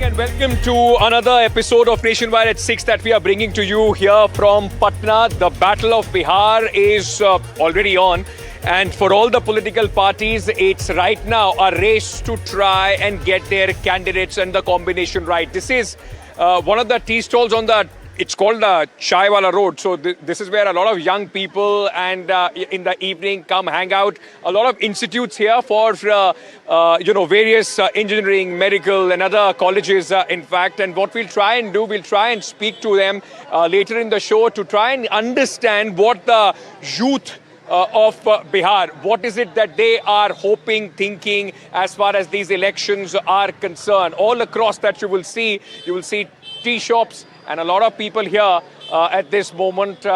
And welcome to another episode of Nationwide at 6 that we are bringing to you here from Patna. The Battle of Bihar is already on, and for all the political parties, it's right now a race to try and get their candidates and the combination right. This is one of the tea stalls on the it's called the Chai Wala Road. So this is where a lot of young people and in the evening come hang out. A lot of institutes here for various engineering, medical and other colleges in fact. And what we'll try and do, we'll try and speak to them later in the show to try and understand what the youth of Bihar, what is it that they are hoping, thinking as far as these elections are concerned. All across that you will see tea shops and a lot of people here at this moment,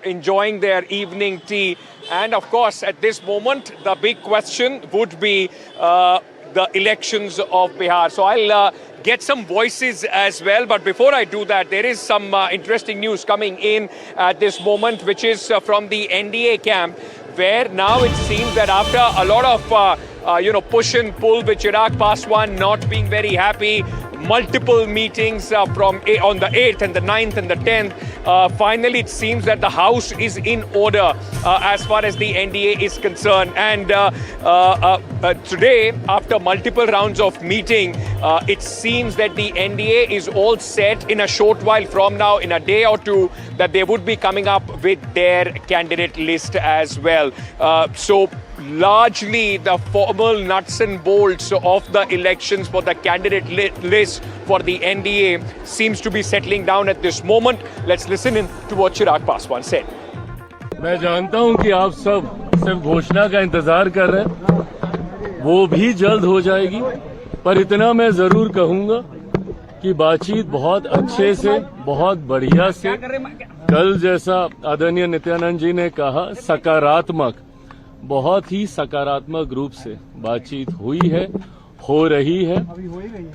enjoying their evening tea. And of course, at this moment, the big question would be the elections of Bihar. So I'll get some voices as well. But before I do that, there is some interesting news coming in at this moment, which is from the NDA camp, where now it seems that after a lot of push and pull with Chirag Paswan not being very happy, multiple meetings on the 8th and the 9th and the 10th, finally it seems that the house is in order as far as the NDA is concerned. And today, after multiple rounds of meeting, it seems that the NDA is all set. In a short while from now, in a day or two, that they would be coming up with their candidate list as well. So largely the formal nuts and bolts of the elections for the candidate list for the NDA seems to be settling down at this moment. Let's listen in to what Chirag Paswan said. मैं जानता हूं कि आप सब सिर्फ घोषणा का इंतजार कर रहे हैं, वो भी जल्द हो जाएगी, पर इतना मैं जरूर कहूंगा कि बातचीत बहुत अच्छे से, बहुत बढ़िया से, कल जैसा आदरणीय नित्यानंद जी ने कहा, सकारात्मक, बहुत ही सकारात्मक रूप से बातचीत हुई है, हो रही है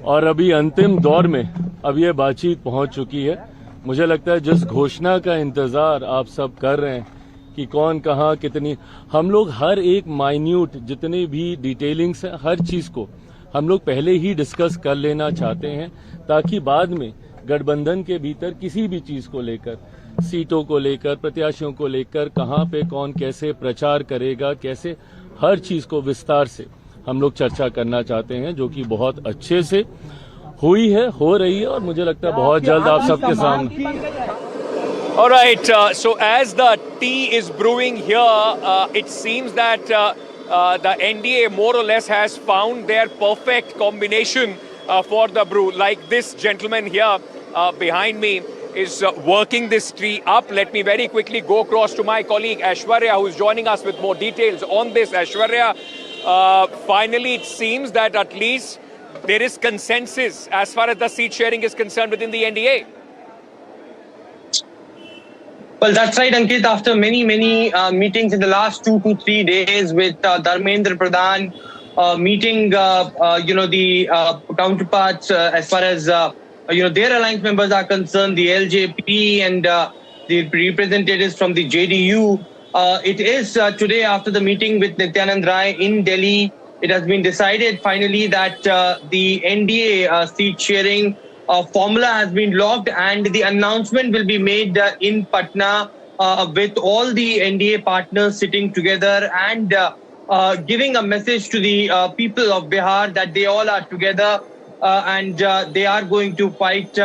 और अभी अंतिम दौर में अब ये बातचीत पहुंच चुकी है। मुझे लगता है जिस घोषणा का इंतजार आप सब कर रहे हैं कि कौन कहां कितनी, हम लोग हर एक माइन्यूट जितने भी डिटेलिंग्स है, हर चीज को हम लोग पहले ही डिस्कस कर लेना चाहते हैं, ताकि बाद में गठबंधन के भीतर किसी भी चीज को लेकर, सीटों को लेकर, प्रत्याशियों को लेकर, कहां पे कौन कैसे प्रचार करेगा, कैसे, हर चीज को विस्तार से हम लोग चर्चा करना चाहते हैं, जो कि बहुत अच्छे से हुई है, हो रही है और मुझे लगता है बहुत जल्द आप सबके सामने। All right, so as the tea is brewing here, it seems that the NDA more or less has found their perfect combination for the brew. Like this gentleman here behind me is working this tea up. Let me very quickly go across to my colleague Aishwarya, who is joining us with more details on this. Aishwarya, finally it seems that at least there is consensus as far as the seat sharing is concerned within the NDA. Well, that's right, Ankit. After many meetings in the last 2 to 3 days with Dharmendra Pradhan, meeting the counterparts as far as their alliance members are concerned, the LJP and the representatives from the JDU. It is today, after the meeting with Nityanand Rai in Delhi, it has been decided finally that the NDA seat sharing formula has been locked, and the announcement will be made in Patna with all the NDA partners sitting together and giving a message to the people of Bihar that they all are together and they are going to fight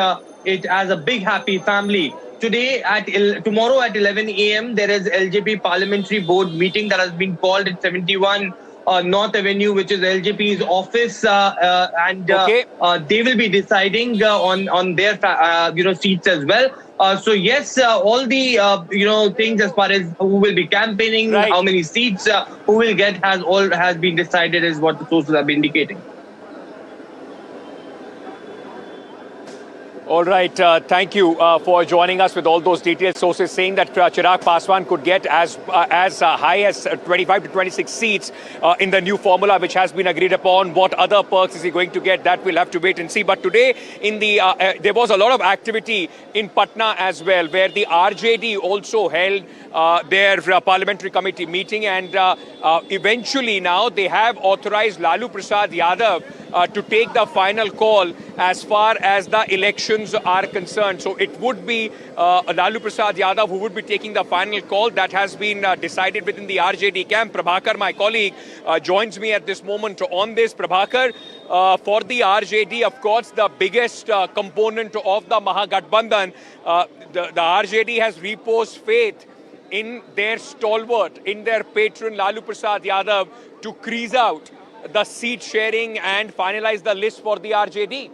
it as a big happy family. Tomorrow at 11 a.m. there is LJP Parliamentary Board meeting that has been called at 71 North Avenue, which is LJP's office, and they will be deciding on their seats as well. So yes, all the things as far as who will be campaigning, right, how many seats, who will get, has been decided, is what the sources have been indicating. All right, thank you for joining us with all those details. Sources saying that Chirag Paswan could get as high as 25 to 26 seats in the new formula, which has been agreed upon. What other perks is he going to get? That we'll have to wait and see. But today, there was a lot of activity in Patna as well, where the RJD also held their parliamentary committee meeting, and eventually now they have authorized Lalu Prasad Yadav to take the final call as far as the elections are concerned. So it would be Lalu Prasad Yadav who would be taking the final call. That has been decided within the RJD camp. Prabhakar, my colleague, joins me at this moment on this. Prabhakar, for the RJD, of course, the biggest component of the Mahagathbandhan, the RJD has reposed faith in their stalwart, in their patron Lalu Prasad Yadav to crease out the seat sharing and finalize the list for the RJD.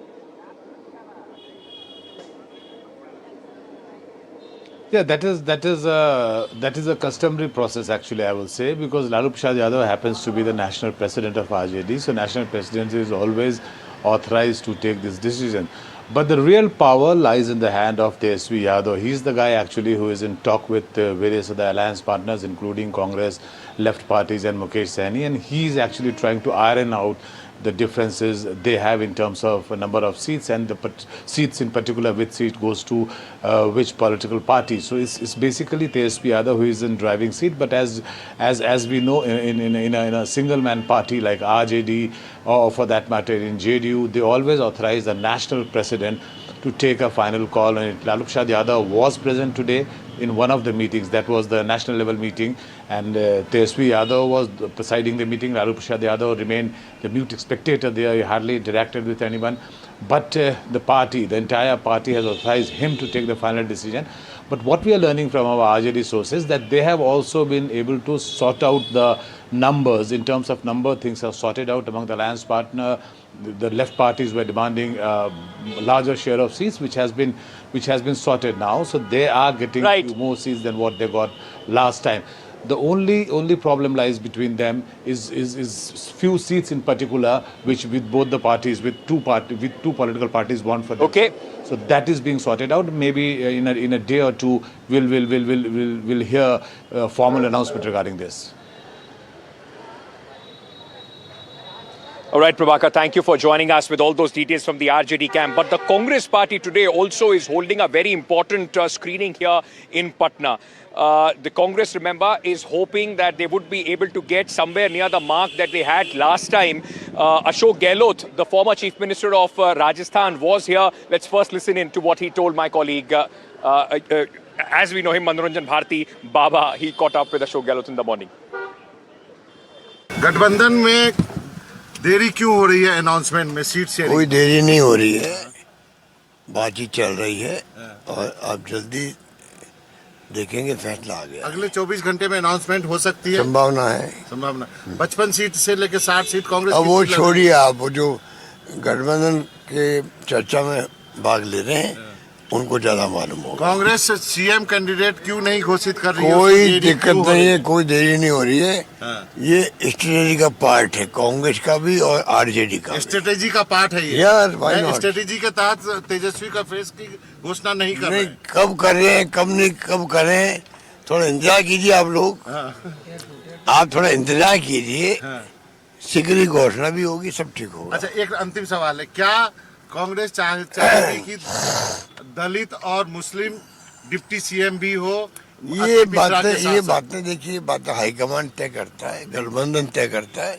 Yeah, that is a customary process, actually, I will say, because Lalu Prasad Yadav happens to be the national president of RJD. So national president is always authorized to take this decision. But the real power lies in the hand of Tejasvi Yadav. He's the guy actually who is in talk with various other alliance partners, including Congress, left parties and Mukesh Saini. And he's actually trying to iron out the differences they have in terms of a number of seats, and the seats in particular, which seat goes to which political party. So it's basically Tejasvi Yadav who is in driving seat. But as we know, in a single man party like RJD, or for that matter in JDU, they always authorize the national president to take a final call on it. Lalu Prasad Yadav was present today in one of the meetings. That was the national level meeting, and Tejasvi Yadav was presiding the meeting. Lalu Prasad Yadav remained the mute spectator there. He hardly interacted with anyone. But the entire party has authorized him to take the final decision. But what we are learning from our RJD sources, that they have also been able to sort out the numbers. In terms of number, things are sorted out among the alliance partner. The left parties were demanding a larger share of seats, which has been sorted now. So they are getting more seats than what they got last time. The only problem lies between them is few seats in particular, which with both the parties, with two political parties want for them. Okay. So that is being sorted out. Maybe in a day or two, we'll hear a formal announcement regarding this. All right, Prabhakar, thank you for joining us with all those details from the RJD camp. But the Congress party today also is holding a very important screening here in Patna. The Congress, remember, is hoping that they would be able to get somewhere near the mark that they had last time. Ashok Gehlot, the former Chief Minister of Rajasthan, was here. Let's first listen in to what he told my colleague. As we know him, Manoranjan Bharti, Baba, he caught up with Ashok Gehlot in the morning. गठबंधन में देरी क्यों हो रही है announcement में seat sharing? कोई देरी नहीं हो रही है, बातचीत चल रही है और आप जल्दी देखेंगे फैसला आ गया। अगले 24 घंटे में अनाउंसमेंट हो सकती है? संभावना है। संभावना 55 सीट से लेकर 60 सीट कांग्रेस। अब वो छोड़िए, आप वो जो गठबंधन के चर्चा में भाग ले रहे हैं उनको ज्यादा मालूम होगा। कांग्रेस सीएम कैंडिडेट क्यों नहीं घोषित कर रही है? कोई दिक्कत नहीं है, कोई देरी नहीं हो रही है। ये स्ट्रेटेजी का पार्ट है, कांग्रेस का भी और आरजेडी का। स्ट्रेटेजी का पार्ट है ये यार, स्ट्रेटेजी के तहत तेजस्वी का फेस की घोषणा नहीं कर रहे। कब कर रहे हैं, कब नहीं, कब करें, थोड़ा इंतजार कीजिए आप लोग। आप थोड़ा इंतजार कीजिए, शीघ्र घोषणा भी होगी, सब ठीक होगा। अच्छा, एक अंतिम सवाल है, क्या कांग्रेस चाहेगी कि दलित और मुस्लिम डिप्टी सीएम भी हो? ये बातें देखिए, बातें हाईकमान तय करता है, गठबंधन तय करता है।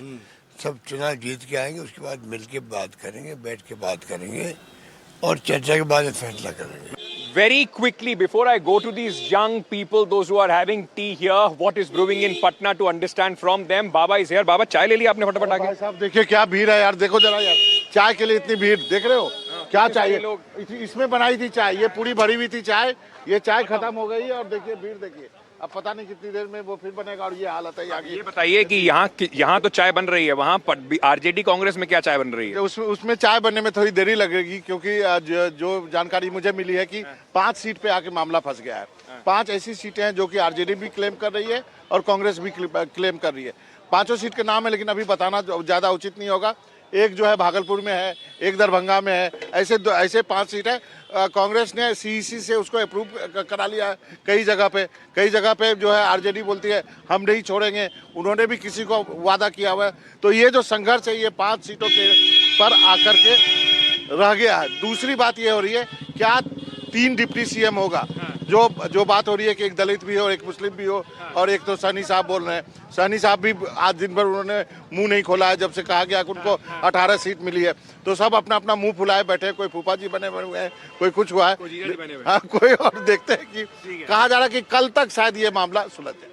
सब चुनाव जीत के आएंगे, उसके बाद मिलके बात करेंगे, बैठ के बात करेंगे और चर्चा के बाद फैसला करेंगे। Very quickly, before I go to these young people, those who are having tea here, what is brewing in Patna to understand from them. Baba is here. Baba, चाय ले ली आपने फटाफट आके? साहब देखिए क्या भीड़ है यार, देखो जरा यार, चाय के लिए इतनी भीड़ देख रहे हो? क्या चाहिए? इसमें बनाई थी चाय, ये पूरी भरी हुई थी चाय, ये चाय खत्म हो गई और देखिए भीड़ देखिए, अब पता नहीं कितनी देर में वो फिर बनेगा और ये हालत है यहाँ की। ये बताइए कि यहाँ तो चाय बन रही है, वहाँ आरजेडी कांग्रेस में क्या चाय बन रही है? उसमें चाय बनने में थोड़ी देरी लगेगी, क्योंकि जो जानकारी मुझे मिली है कि 5 सीट पे आके मामला फंस गया है। 5 ऐसी सीटें हैं जो कि आरजेडी भी क्लेम कर रही है और कांग्रेस भी क्लेम कर रही है। 5 सीट के नाम है, लेकिन अभी बताना ज्यादा उचित नहीं होगा। एक जो है भागलपुर में है, एक दरभंगा में है, ऐसे 5 सीट है कांग्रेस ने सीईसी से उसको अप्रूव करा लिया है कई जगह पे जो है आरजेडी बोलती है हम नहीं छोड़ेंगे, उन्होंने भी किसी को वादा किया हुआ है। तो ये जो संघर्ष है ये 5 सीटों के पर आकर के रह गया है। दूसरी बात ये हो रही है क्या 3 डिप्टी सीएम होगा, जो बात हो रही है कि एक दलित भी हो, एक मुस्लिम भी हो, और एक तो सहनी साहब बोल रहे हैं। सहनी साहब भी आज दिन भर उन्होंने मुंह नहीं खोला है जब से कहा गया कि उनको 18 सीट मिली है। तो सब अपना अपना मुंह फुलाए बैठे हैं, कोई फूफा जी बने हुए हैं, कोई कुछ हुआ है, हाँ, कोई और देखते हैं कि कहा जा रहा है कि कल तक शायद ये मामला सुलझ जाए।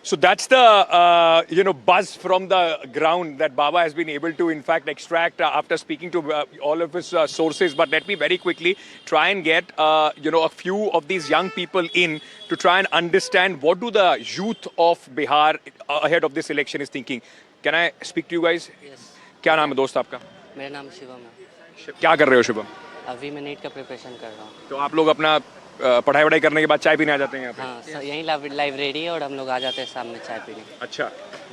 So that's the buzz from the ground that Baba has been able to in fact extract after speaking to all of his sources. But let me very quickly try and get a few of these young people in to try and understand what do the youth of Bihar ahead of this election is thinking. Can I speak to you guys? Yes. क्या नाम है दोस्त आपका? मेरा नाम शिवम है। क्या कर रहे हो शुभम? अभी मैं नीट का प्रिपरेशन कर रहा हूँ। तो आप लोग अपना पढ़ाई वढ़ाई करने के बाद चाय पीने आ जाते हैं यहाँ पे? हाँ, यहीं लाइब्रेरी है और हम लोग आ जाते हैं शाम में चाय पीने। अच्छा,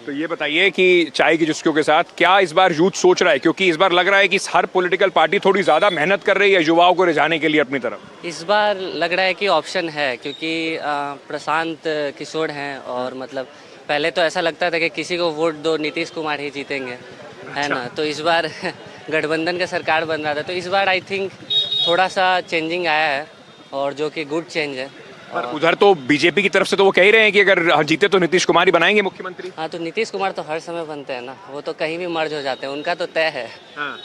तो ये बताइए कि चाय की चुस्कियों के साथ क्या इस बार यूथ सोच रहा है, क्योंकि इस बार लग रहा है कि हर पॉलिटिकल पार्टी थोड़ी ज्यादा मेहनत कर रही है युवाओं को रिझाने के लिए अपनी तरफ। इस बार लग रहा है कि ऑप्शन है, क्योंकि प्रशांत किशोर हैं और मतलब पहले तो ऐसा लगता था कि किसी को वोट दो नीतीश कुमार ही जीतेंगे, है ना। तो इस बार गठबंधन का सरकार बन रहा था, तो इस बार आई थिंक थोड़ा सा चेंजिंग आया है और जो कि गुड चेंज है। पर उधर तो बीजेपी की तरफ से तो वो कह ही रहे हैं कि अगर हम जीते तो नीतीश कुमार ही बनाएंगे मुख्यमंत्री। हाँ, तो नीतीश कुमार तो हर समय बनते हैं ना, वो तो कहीं भी मर्ज हो जाते हैं, उनका तो तय है।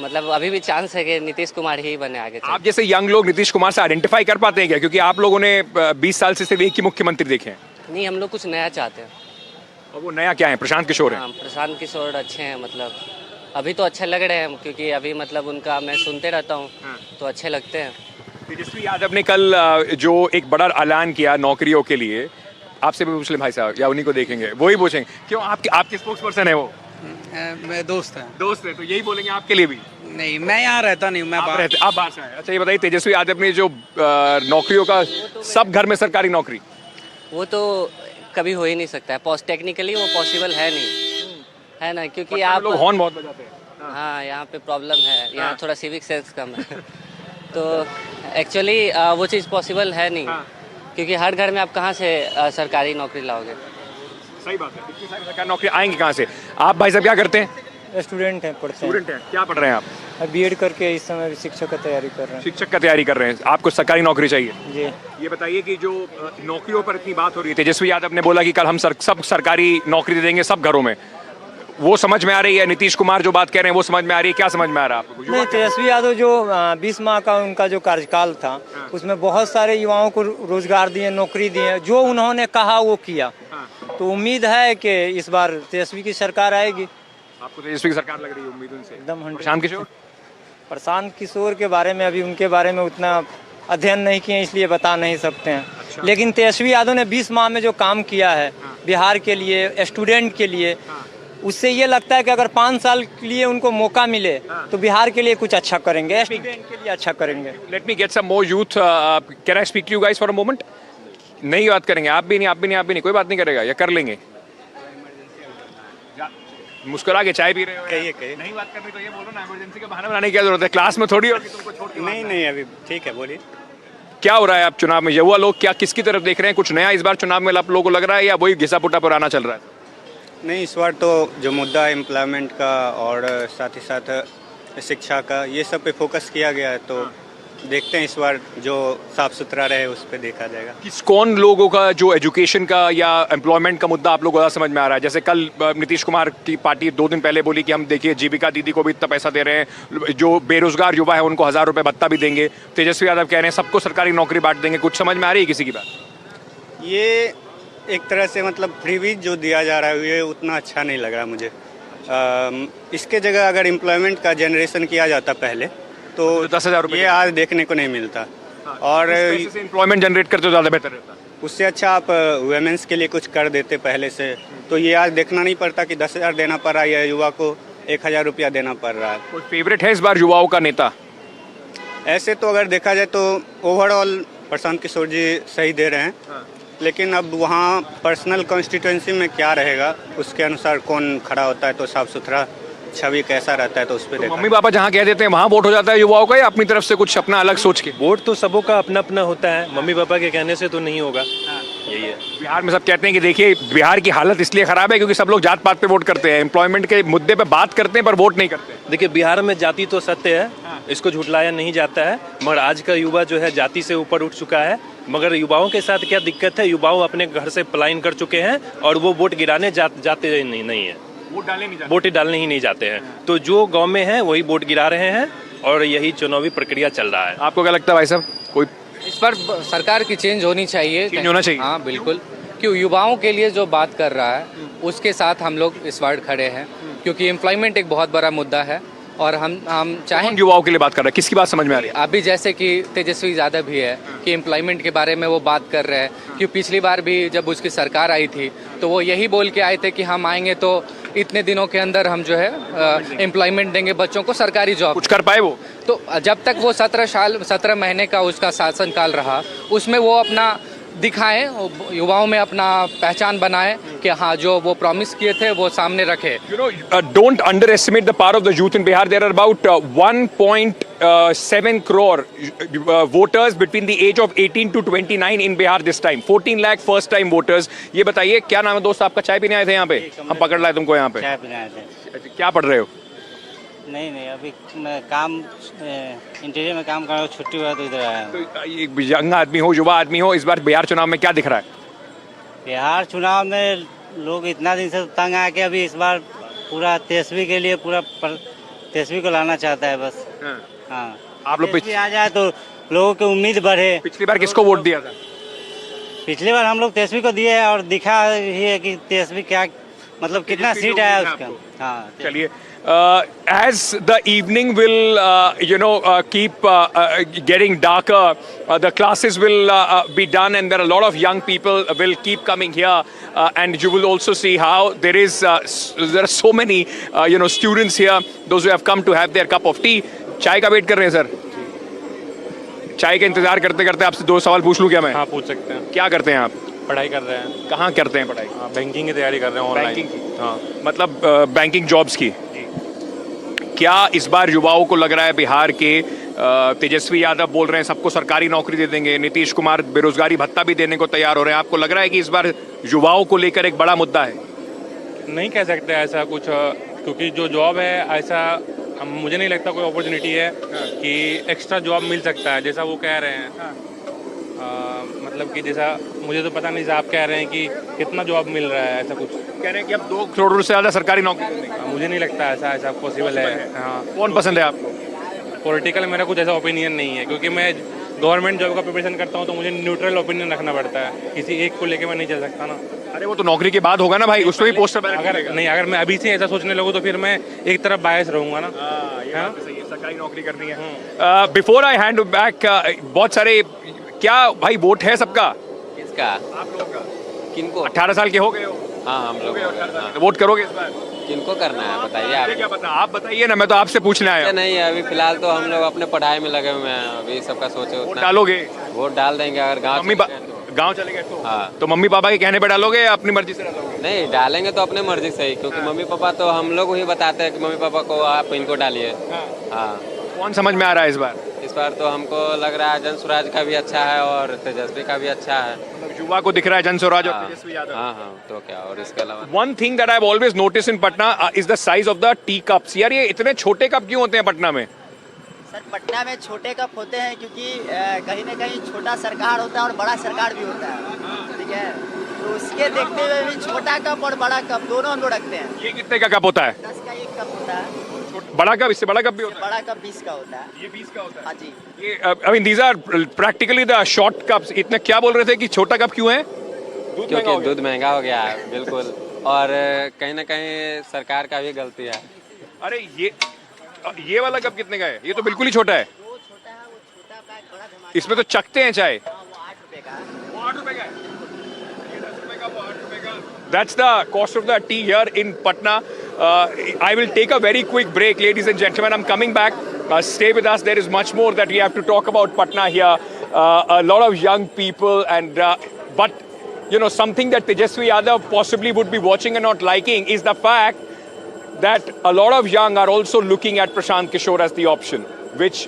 मतलब अभी भी चांस है कि नीतीश कुमार ही बने आगे। आप जैसे यंग लोग नीतीश कुमार से आइडेंटिफाई कर पाते हैं क्या, क्योंकि आप लोगों ने 20 साल से सिर्फ एक ही मुख्यमंत्री देखे हैं? नहीं, हम लोग कुछ नया चाहते हैं। और वो नया क्या है? प्रशांत किशोर है। हाँ, प्रशांत किशोर अच्छे हैं, मतलब अभी तो अच्छे लग रहे हैं, क्योंकि अभी मतलब उनका मैं सुनते रहता हूँ तो अच्छे लगते हैं। तेजस्वी यादव ने कल जो एक बड़ा ऐलान किया नौकरियों के लिए, आपसे भी पूछ लें भाई साहब, या उन्हीं को देखेंगे? वही पूछेंगे क्यों? आपके स्पोक्स पर्सन है वो? मैं दोस्त है। दोस्त है तो यही बोलेंगे आपके लिए भी? नहीं, मैं यहाँ रहता नहीं हूँ, मैं बाहर। आप बाहर से आए? अच्छा, ये बताइए तेजस्वी यादव ने जो नौकरियों का सब घर में सरकारी नौकरी, वो तो कभी हो ही नहीं सकता है, टेक्निकली वो पॉसिबल है नहीं, है ना, क्योंकि आप लोग हॉर्न बहुत बजाते हैं। हाँ, यहाँ पे प्रॉब्लम है, यहाँ थोड़ा सिविक सेंस कम है। तो एक्चुअली वो चीज़ पॉसिबल है नहीं, क्योंकि हर घर में आप कहाँ से सरकारी नौकरी लाओगे। सही बात है, इतनी सारी सरकारी नौकरी आएंगी कहाँ से? आप भाई साहब क्या करते हैं? स्टूडेंट हैं, पढ़ते हैं। स्टूडेंट हैं, क्या पढ़ रहे हैं आप? बीएड करके इस समय शिक्षक का तैयारी कर रहे हैं। शिक्षक का तैयारी कर रहे हैं, आपको सरकारी नौकरी चाहिए? जी। ये बताइए कि जो नौकरियों पर इतनी बात हो रही है, तेजस्वी यादव ने बोला कि कल हम सब सरकारी नौकरी दे देंगे सब घरों में, वो समझ में आ रही है? नीतीश कुमार जो बात कह रहे हैं वो समझ में आ रही है? क्या समझ में आ रहा है आपको? नहीं, तेजस्वी यादव जो 20 माह का उनका जो कार्यकाल था उसमें बहुत सारे युवाओं को रोजगार दिए, नौकरी दिए, जो उन्होंने कहा वो किया। तो उम्मीद है कि इस बार तेजस्वी की सरकार आएगी। आपको तेजस्वी की सरकार लग रही है? उम्मीद उनसे एकदम 100%। प्रशांत किशोर? प्रशांत किशोर के बारे में अभी उनके बारे में उतना अध्ययन नहीं किए, इसलिए बता नहीं सकते हैं। अच्छा। लेकिन तेजस्वी यादव ने 20 माह में जो काम किया है बिहार के लिए, स्टूडेंट के लिए, उससे ये लगता है कि अगर 5 साल के लिए उनको मौका मिले तो बिहार के लिए कुछ अच्छा करेंगे, स्टूडेंट के लिए अच्छा करेंगे। Let me get some more youth. Can I speak to you guys for a moment? नहीं बात करेंगे? आप भी नहीं, कोई बात नहीं करेगा या कर लेंगे? मुस्कुरा के चाय पी रहे हो? कहिए। नहीं बात करनी तो ये बोलो ना, इमरजेंसी का बहाना बनाने की क्या जरूरत है? क्लास में थोड़ी होगी तुमको छोड़ के? नहीं, अभी ठीक है, बोलिए। क्या हो रहा है आप चुनाव में? युवा लोग क्या किसकी तरफ देख रहे हैं? कुछ नया इस बार चुनाव में आप लोगों को लग रहा है या वही घिसा पुटा पुराना चल रहा है? नहीं, इस बार तो जो मुद्दा है एम्प्लॉयमेंट का और साथ ही साथ शिक्षा का, ये सब पे फोकस किया गया है। तो देखते हैं इस बार जो साफ सुथरा रहे उस पर देखा जाएगा। कौन लोगों का जो एजुकेशन का या एम्प्लॉयमेंट का मुद्दा आप लोगों को समझ में आ रहा है? जैसे कल नीतीश कुमार की पार्टी 2 दिन पहले बोली कि हम देखिए जीविका दीदी को भी इतना पैसा दे रहे हैं, जो बेरोजगार युवा है उनको 1000 रुपये भत्ता भी देंगे। तेजस्वी यादव कह रहे हैं सबको सरकारी नौकरी बांट देंगे। कुछ समझ में आ रही है किसी की बात? ये एक तरह से मतलब फ्रीबीज जो दिया जा रहा है ये उतना अच्छा नहीं लग रहा मुझे। इसके जगह अगर एम्प्लॉयमेंट का जनरेशन किया जाता पहले तो 10,000 रुपये ये आज देखने को नहीं मिलता। और एम्प्लॉयमेंट जनरेट करते तो ज़्यादा बेहतर रहता। उससे अच्छा आप वुमेन्स के लिए कुछ कर देते पहले से, तो ये आज देखना नहीं पड़ता कि 10,000 देना पड़ रहा है या युवा को 1,000 रुपया देना पड़ रहा है। कोई फेवरेट है इस बार युवाओं का नेता? ऐसे तो अगर देखा जाए तो ओवरऑल प्रशांत किशोर जी सही दे रहे हैं। लेकिन अब वहाँ पर्सनल कॉन्स्टिट्यूंसी में क्या रहेगा उसके अनुसार कौन खड़ा होता है, तो साफ सुथरा छवि कैसा रहता है तो उस पर देखा। मम्मी पापा जहाँ कह देते हैं वहाँ वोट हो जाता है युवाओं का, या अपनी तरफ से कुछ अपना अलग सोच के? वोट तो सबों का अपना अपना होता है, मम्मी पापा के कहने से तो नहीं होगा। यही है। बिहार में सब कहते हैं कि देखिए बिहार की हालत इसलिए खराब है क्योंकि सब लोग जात पात पे वोट करते हैं, एम्प्लॉयमेंट के मुद्दे पे बात करते हैं पर वोट नहीं करते। देखिए बिहार में जाति तो सत्य है, इसको झुटलाया नहीं जाता है, मगर आज का युवा जो है जाति से ऊपर उठ चुका है। मगर युवाओं के साथ क्या दिक्कत है, युवाओं अपने घर से पलायन कर चुके हैं और वो वोट गिराने जाते नहीं है, वोट डालने ही नहीं जाते हैं। तो जो गांव में है वही वोट गिरा रहे हैं और यही चुनावी प्रक्रिया चल रहा है। आपको क्या लगता है भाई साहब, कोई इस पर सरकार की चेंज होनी चाहिए? चेंज होना चाहिए? हाँ बिल्कुल, क्यों युवाओं के लिए जो बात कर रहा है उसके साथ हम लोग इस बार खड़े हैं, क्योंकि एम्प्लॉयमेंट एक बहुत बड़ा मुद्दा है और हम चाहें युवाओं के लिए बात कर रहा है, किसकी बात समझ में आ रही है? अभी जैसे कि तेजस्वी यादव भी है कि एम्प्लॉयमेंट के बारे में वो बात कर रहे हैं, कि पिछली बार भी जब उसकी सरकार आई थी तो वो यही बोल के आए थे कि हम आएंगे तो इतने दिनों के अंदर हम जो है एम्प्लॉयमेंट देंगे बच्चों को, सरकारी जॉब। कुछ कर पाए वो? तो जब तक वो 17 महीने का उसका शासनकाल रहा उसमें वो अपना दिखाएं, युवाओं में अपना पहचान बनाएं कि हाँ जो वो प्रॉमिस किए थे वो सामने रखे। You know, don't underestimate the power of the youth in Bihar. There are about 1.7 crore voters between the age of 18 to 29 in Bihar this time. 14 lakh first time voters. ये बताइए क्या नाम है दोस्त आपका? चाय पीने आए थे यहाँ पे? हम पकड़ लाए तुमको यहाँ पे? चाय पीने आए थे। क्या पढ़ रहे हो? नहीं अभी मैं काम इंटीरियर में काम कर रहा हूँ, छुट्टी हुआ तो इधर आया हूँ। तो एक यंग आदमी हो, युवा आदमी हो, इस बार बिहार चुनाव में क्या दिख रहा है? बिहार चुनाव में लोग इतना दिन से तंग आ के अभी इस बार पूरा तेजस्वी के लिए पूरा तेजस्वी को लाना चाहता है बस। हाँ आप लोग तेजस्वी आ जाए तो लोगों की उम्मीद बढ़े। पिछली बार किसको वोट दिया था? पिछली बार हम लोग तेजस्वी को दिए और दिखा ही है कि तेजस्वी क्या मतलब कितना सीट आया उसका। हाँ चलिए, as the evening will keep getting darker, the classes will be done and there are a lot of young people will keep coming here, and you will also see how there are so many students here, those who have come to have their cup of tea. चाय का wait कर रहे हैं sir? चाय का इंतजार करते करते आपसे दो सवाल पूछ लूं क्या मैं? हाँ पूछ सकते हैं। क्या करते हैं आप? पढ़ाई कर रहे हैं। कहाँ करते हैं पढ़ाई? बैंकिंग की तैयारी कर रहे हैं ऑनलाइन। हाँ मतलब बैंकिंग जॉब्स की। क्या इस बार युवाओं को लग रहा है बिहार के तेजस्वी यादव बोल रहे हैं सबको सरकारी नौकरी दे देंगे, नीतीश कुमार बेरोजगारी भत्ता भी देने को तैयार हो रहे हैं, आपको लग रहा है कि इस बार युवाओं को लेकर एक बड़ा मुद्दा है? नहीं कह सकते ऐसा कुछ, क्योंकि जो जॉब है ऐसा मुझे नहीं लगता कोई अपॉर्चुनिटी है कि एक्स्ट्रा जॉब मिल सकता है जैसा वो कह रहे हैं। मतलब कि जैसा मुझे तो पता नहीं, आप कह रहे हैं कि कितना जॉब मिल रहा है, ऐसा कुछ कह रहे हैं कि अब 2 करोड़ से ज़्यादा सरकारी नौकरी। मुझे नहीं लगता ऐसा पॉसिबल है। हाँ कौन पसंद है आपको? पॉलिटिकल मेरा कुछ ऐसा ओपिनियन नहीं है, क्योंकि मैं गवर्नमेंट जॉब का प्रिपरेशन करता हूँ तो मुझे न्यूट्रल ओपिनियन रखना पड़ता है, किसी एक को लेकर मैं नहीं चल सकता ना। अरे वो तो नौकरी के बाद होगा ना भाई, उसमें भी पोस्टर अगर मैं अभी से ऐसा सोचने लगूँ तो फिर मैं एक तरफ बायस रहूँगा ना। सरकारी नौकरी करनी है। बिफोर आई हैंड बैक, बहुत सारे क्या भाई वोट है सबका? किसका? आप लोगों का? किनको? 18 साल के हो गए हो? हाँ हम लोग। तो वोट करोगे इस बार? किनको करना है बताइए आप? क्या पता, आप बताइए ना, मैं तो आपसे पूछने आया। नहीं अभी फिलहाल तो हम लोग अपने पढ़ाई में लगे हुए हैं, अभी सबका सोचे। वोट डालोगे? वोट डाल देंगे अगर गाँव चले गए तो। हाँ तो मम्मी पापा के कहने पे डालोगे या अपनी मर्जी से डालोगे? नहीं डालेंगे तो अपने मर्जी से ही, क्योंकि मम्मी पापा तो हम लोग ही बताते हैं कि मम्मी पापा को आप इनको डालिए। हाँ कौन समझ में आ रहा है इस बार? इस बार तो हमको लग रहा है जन स्वराज का भी अच्छा है और तेजस्वी का भी अच्छा है। युवा को दिख रहा है जन स्वराज और तेजस्वी यादव। हाँ तो क्या, और इसके अलावा one thing that I have always notice in Patna is the size of the T cups. यार ये इतने छोटे कप क्यों होते हैं पटना में? सर पटना में छोटे कप होते हैं क्योंकि कहीं ना कहीं छोटा सरकार होता है और बड़ा सरकार भी होता है, ठीक है, तो उसके देखते हुए भी छोटा कप और बड़ा कप दोनों हम लोग रखते हैं। ये कितने का कप होता है? 10 का एक कप होता है। बड़ा कप, इससे बड़ा कप भी होता है? बड़ा कप 20 का होता है। ये 20 का होता है? हाँ जी। ये I mean these are practically the short cups. इतने क्या बोल रहे थे कि छोटा कप क्यों है? क्योंकि दूध महंगा हो गया है। बिल्कुल, और कहीं ना कहीं सरकार का भी गलती है। अरे ये वाला कप कितने का है? ये तो बिल्कुल ही छोटा है। वो छोटा है, वो छोटा पैक बड़ा धमाका। इसमें तो चखते हैं चाय। वो 8 रुपए का है। वो 8 रुपए का है? ये 10 रुपए का, वो 8 रुपए का। That's the cost of the tea here in Patna. I will take a very quick break, ladies and gentlemen. I'm coming back. Stay with us. There is much more that we have to talk about Patna here. A lot of young people, and but something that Tejaswi Yadav possibly would be watching and not liking is the fact that a lot of young are also looking at Prashant Kishore as the option, which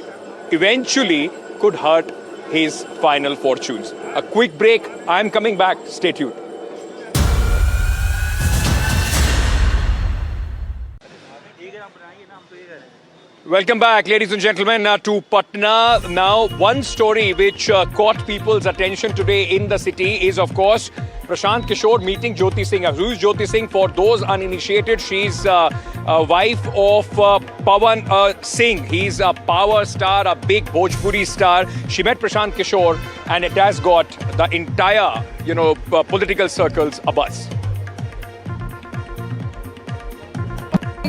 eventually could hurt his final fortunes. A quick break. I'm coming back. Stay tuned. Welcome back, ladies and gentlemen, to Patna. Now, one story which caught people's attention today in the city is, of course, Prashant Kishore meeting Jyoti Singh. Who is Jyoti Singh? For those uninitiated, she's a wife of Pawan Singh. He's a power star, a big Bhojpuri star. She met Prashant Kishore, and it has got the entire, political circles abuzz.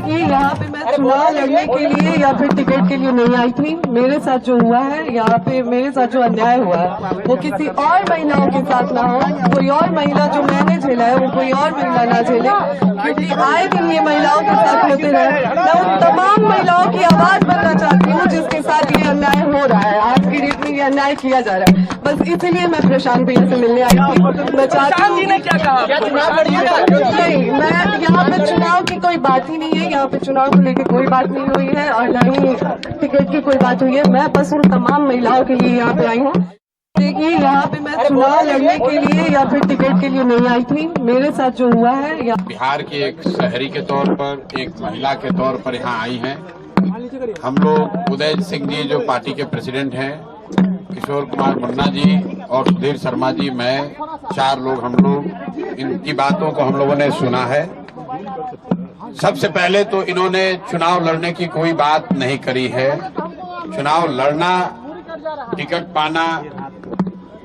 यहाँ पे मैं चुनाव लड़ने के लिए या फिर ticket के लिए नहीं आई थी। मेरे साथ जो हुआ है यहाँ पे, मेरे साथ जो अन्याय हुआ है वो किसी और महिलाओं के साथ ना हो। कोई और महिला जो मैंने झेला है वो कोई और महिला ना झेले, क्योंकि आए दिन ये महिलाओं के साथ होते रहे। मैं उन तमाम महिलाओं की आवाज बनना चाहती हूँ जिसके साथ ये अन्याय हो रहा है, आज की डेट में ये अन्याय किया जा रहा है। बस इसीलिए मैं प्रशांत भैया से मिलने आई थी। मैं चाहती हूँ नहीं, मैं यहाँ पे चुनाव की कोई बात ही नहीं है, यहाँ पे चुनाव को लेकर कोई बात नहीं हुई है और न ही टिकट की कोई बात हुई है। मैं बस उन तमाम महिलाओं के लिए यहाँ पे आई हूँ। देखिए, यहाँ पे मैं चुनाव लड़ने के लिए या फिर टिकट के लिए नहीं आई थी। मेरे साथ जो हुआ है, बिहार के एक शहरी के तौर पर, एक महिला के तौर पर यहाँ आई हैं। हम लोग उदय सिंह जी जो पार्टी के प्रेसिडेंट हैं, किशोर कुमार मुन्ना जी और सुधीर शर्मा जी, मैं, 4 लोग, हम लोग इनकी बातों को हम लोगों ने सुना है। सबसे पहले तो इन्होंने चुनाव लड़ने की कोई बात नहीं करी है। चुनाव लड़ना, टिकट पाना,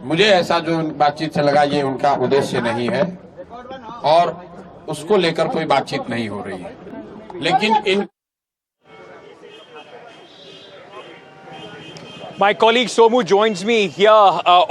मुझे ऐसा जो बातचीत से लगा ये उनका उद्देश्य नहीं है और उसको लेकर कोई बातचीत नहीं हो रही है। लेकिन इन My colleague Somu joins me here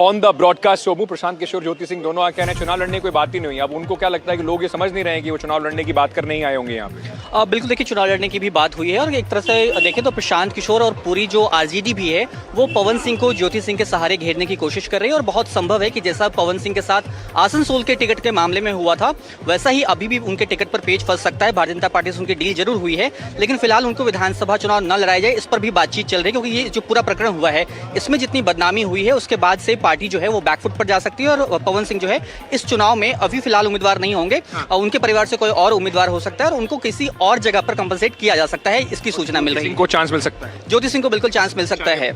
on the broadcast. Somu, Prashant Kishor, Jyoti Singh दोनों आके कहने चुनाव लड़ने की कोई बात ही नहीं हुई। अब उनको क्या लगता है कि लोग ये समझ नहीं रहे हैं कि वो चुनाव लड़ने की बात करने ही आए होंगे यहाँ पे? बिल्कुल, देखिए, चुनाव लड़ने की भी बात हुई है और एक तरह से देखें तो प्रशांत किशोर और पूरी जो आरजेडी भी है वो पवन सिंह को ज्योति सिंह के सहारे घेरने की कोशिश कर रही है। और बहुत संभव है कि जैसा पवन सिंह के साथ आसनसोल के टिकट के मामले में हुआ था, वैसा ही अभी भी उनके टिकट पर पेच फंस सकता है। भारतीय जनता पार्टी से उनकी डील जरूर हुई है, लेकिन फिलहाल उनको विधानसभा चुनाव न लड़ाया जाए, इस पर भी बातचीत चल रही है। क्योंकि ये जो पूरा प्रकरण हुआ है, इसमें जितनी बदनामी हुई है, उसके बाद से पार्टी जो है वो बैकफुट पर जा सकती है और पवन सिंह जो है इस चुनाव में अभी फिलहाल उम्मीदवार नहीं होंगे। उनके परिवार से कोई और उम्मीदवार हो सकता है और उनको किसी और जगह पर कंपनसेट किया जा सकता है, इसकी सूचना मिल रही है। इनको चांस मिल सकता है, ज्योति सिंह को बिल्कुल चांस मिल सकता है।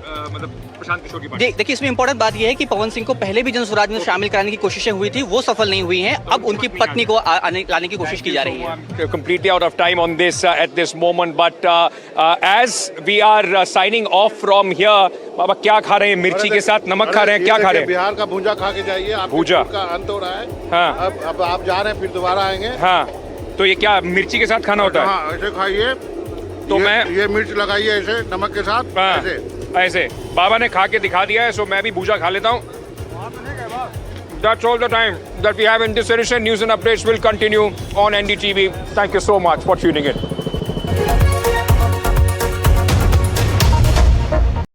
देखिए, इसमें इंपॉर्टेंट बात यह है कि पवन सिंह को पहले भी जनसुराज में शामिल कराने की कोशिशें हुई थी, वो सफल नहीं हुई हैं। अब उनकी पत्नी को लाने की कोशिश की जा रही है। Completely out of time on this at this moment, but as we are signing off from here, बाबा क्या खा रहे हैं? मिर्ची के साथ नमक खा रहे हैं, क्या खा रहे हैं? बिहार का भूंजा खा के जाइए, भूंजा का अंत हो रहा है। हाँ, अब आप जा रहे हैं, फिर दोबारा आएंगे। हाँ, तो ये क्या मिर्ची के साथ खाना होता है? हाँ, ऐसे खाइए। तो ये मिर्च लगाइए ऐसे नमक के साथ, ऐसे बाबा ने खा के दिखा दिया है, सो मैं भी भूजा खा लेता हूँ। That's all the time that we have in this edition. News and updates will continue on NDTV. Thank you so much for tuning in.